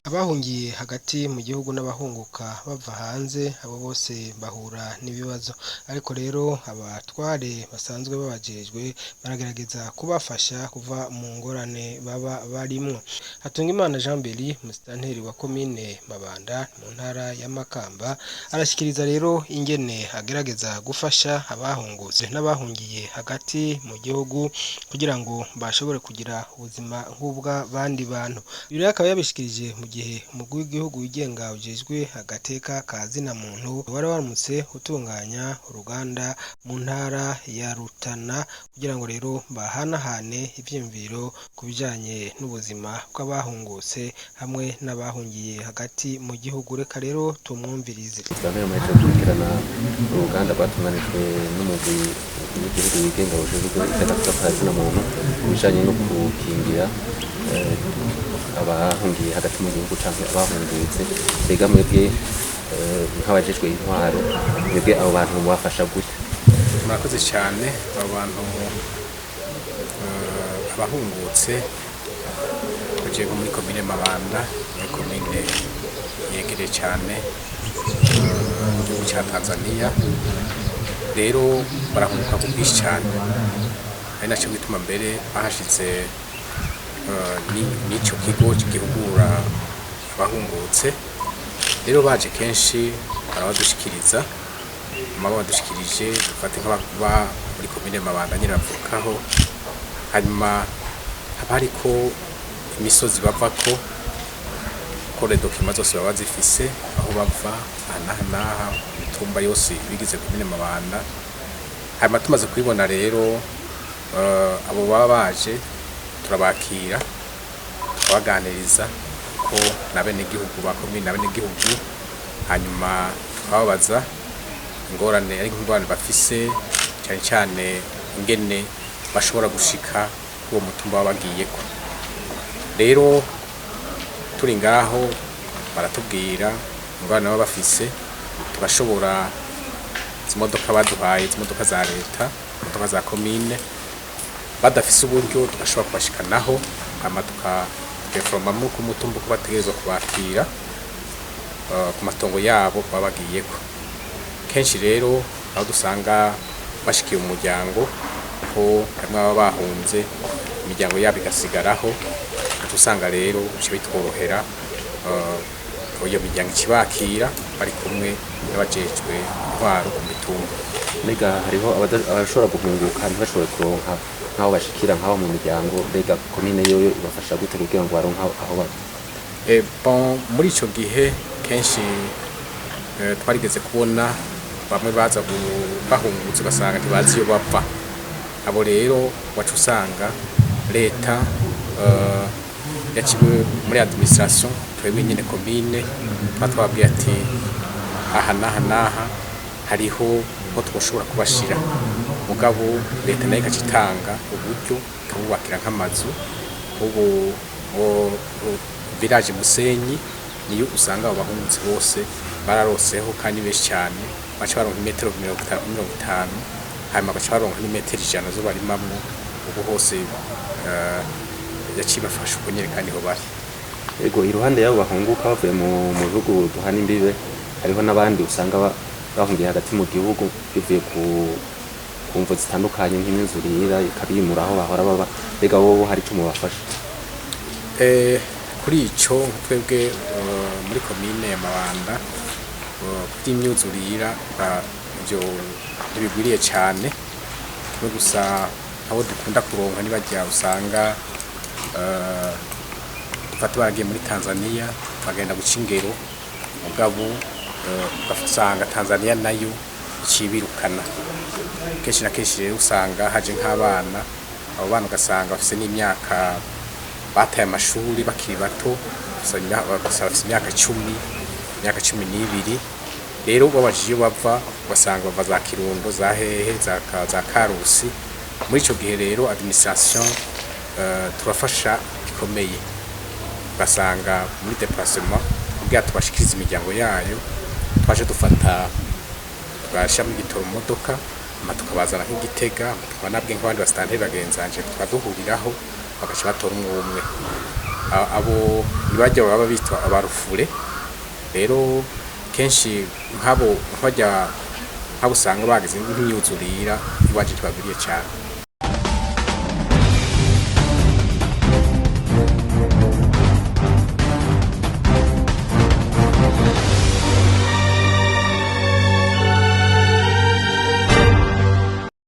Abahungiye hagati mu gihugu n'abahunguka bava hanze abo bose bahura n'ibibazo ariko rero abatware basanzwe babajejwe baragerageza kubafasha kuva mu ngorane baba barimwo. Hatungimana Jean Beri musitanteri wa komine Mabanda mu ntara ya Makamba arashikiriza rero ingene agerageza gufasha abahungutse n'abahungiye hagati mu gihugu kugira ngo bashobore kugira ubuzima nk'ubw'abandi bantu. Ibi rero akaba yabishikirije mu gihe umugwi w'igihugu wigenga ujejwe agateka ka zina muntu wari waramutse utunganya uruganda mu ntara ya Rutana kugira ngo rero bahanahane ivyiyumviro ku bijanye n'ubuzima bw'abahungutse hamwe n'abahungiye hagati mu gihugu. Reka rero tumwumvirize. Gukurikirana uruganda rwatunganijwe n'umugwi w'igihugu wigenga ujejwe agateka ka zina muntu bijanye no gukingira abahungiye hagati mu gihugu canke abahungutse. Mbega mwebwe nk'abajejwe intwaro mwebwe abo bantu mubafasha gute? Murakoze cyane. Abo bantu abahungutse bagiye muri komine Mabanda, muri komine yegereye cyane igihugu cya Tanzania, rero barahunguka ku bwinshi cyane, ari nacyo gituma mbere bahashize n'icyo kigo gihugura abahungutse. Rero baje kenshi barabadushikiriza, badushikirije dufate nk'ababa muri komine Mabanda nyine bavukaho, hanyuma haba hariko imisozi bavako kore dokima zose baba zifise aho bava n'aha imitumba yose bigize komine Mabanda. Hanyuma tumaze kubibona rero abo baba baje turabakira tukabaganiriza ko n'abenegihugu ba komine n'abenegihugu, hanyuma tukababaza ingorane bafise cyane cyane ingene bashobora gushika uwo mutumba babagiyeko. Rero turi ngaho baratubwira ingorane baba bafise, tugashobora imodoka baduhaye, imodoka za leta, imodoka za komine, badafise uburyo tugashobora kubashikanaho hama tukaforoma ku mutumba uko bategerezwa kubakira ku matongo yabo babagiyeko. Kenshi rero aho dusanga bashikiye umuryango ko hamwe baba bahunze imiryango yabo igasigaraho, usanga rero bice bitworohera iyo miryango ikibakira bari kumwe n'abajejwe intwaro ku mitumba. Mbega hariho abashobora guhunguka ntibashobore kuronka nk'aho bashikira nk'aho mu miryango, mbega komine yoyo ibafasha gute kugira ngo baronke aho baba? Muri ico gihe kenshi twarigeze kubona bamwe baza bahungutse ugasanga ntibazi iyo bava. Abo rero wacu usanga leta yaciwe muri administration, twebwe nyine komine twababwiye ati aha n'aha hariho aho twoshobora kubashira, mugabo leta nayo ikacitanga uburyo ikabubakira nk'amazu. Ubu village Musenyi niyo usanga abo bahungutse bose bararoseho kandi benshi cyane, baca baronka imetero 50, hanyuma baca baronka n'imetero 100 zo barimamwo. Ubu hose yacibafasha uko nyene kandi ho bari. Ego iruhande yabo bahunguka bavuye mu bihugu duhana imbibe, hariho n'abandi usanga bahungiye hagati mu gihugu bivuye ku mvo zitandukanye nk'imyuzurire ikabimura aho bahora baba. Mbega wowe hari ico mubafasha? Kuri ico twebwe muri komine ya Mabanda by'imyuzurire byo ntibigwiriye cyane, no gusa abo dukunda kuronka nibajya usanga dufata baragiye muri Tanzania bagenda guca ingero, mugabo ugasanga Tanzania nayo ikibirukana. Kenshi na kenshi rero usanga haje nk'abana, abo bana ugasanga bafise n'imyaka bataye amashuri bakiri bato, bafise imyaka 10, imyaka 12. Rero babajije bava ugasanga bava za Kirundo, za Hehe, za Karusi. Muri ico gihe rero administration turafasha bikomeye, basanga muri déplacement kugira tubashikirize imiryango yayo, twaje dufata twasha mu gitoro modoka tukabazana nk'Igitega, tukanabwe nk'abandi basitanteri bagenzanje twaduhuriraho bagaca batora umwe abo nibajya baba bitwa abarufure rero kenshi nk'abo nk'abo usanga bagize nk'imyuzurira iwaje twaguriye cyane